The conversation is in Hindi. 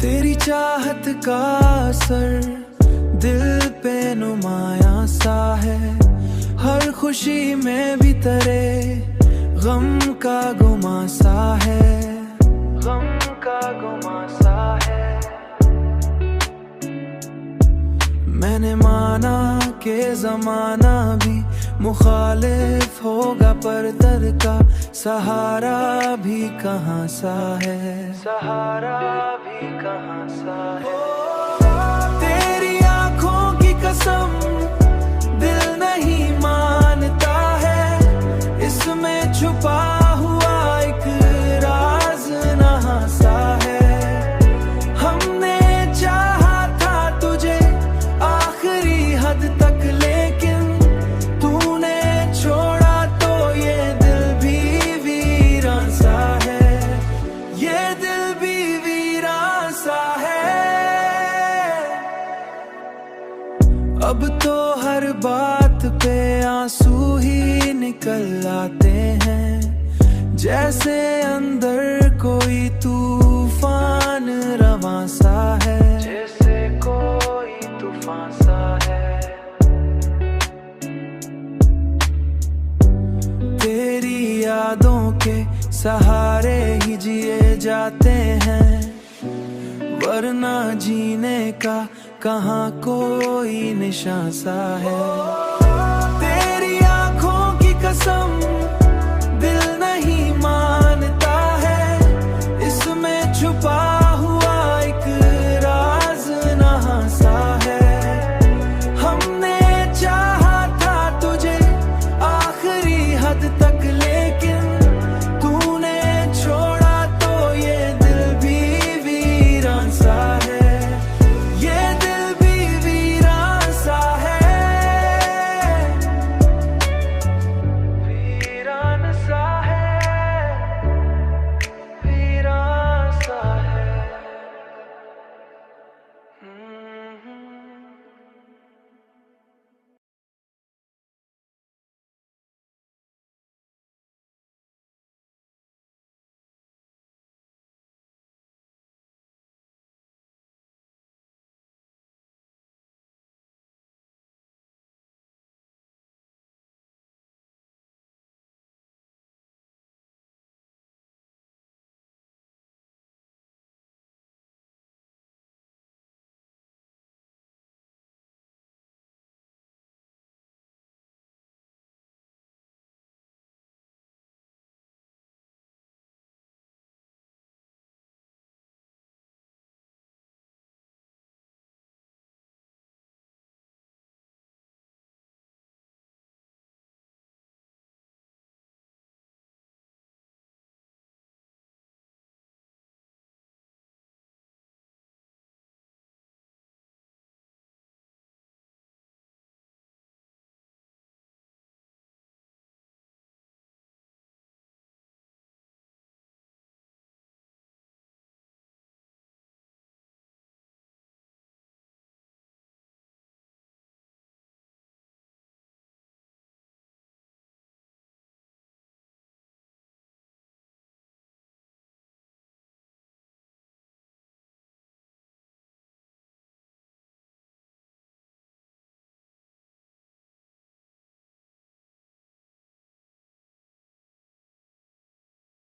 तेरी चाहत का असर दिल पे नुमाया सा है। हर खुशी में भी तेरे गम का गुमा सा है, गम का गुमा सा है। मैंने माना कि जमाना भी मुखालिफ होगा, पर दर का सहारा भी कहाँ सा है, सहारा भी कहाँ सा है। तेरी आंखों की कसम दिल नहीं मानता है, इसमें छुपा हुआ एक राज नहा सा है। हमने चाहा था तुझे आखिरी हद तक, लेकिन तूने छोड़ा तो ये दिल भी वीरान सा है, ये दिल भी वीरान सा है। अब तो हर बात पे आंसू ही निकल आते हैं, जैसे अंदर कोई तूफान रवां सा है, जैसे कोई तूफान सा है। तेरी यादों के सहारे ही जिए जाते हैं, वरना जीने का कहाँ कोई निशान सा है। तेरी आंखों की कसम दिल नहीं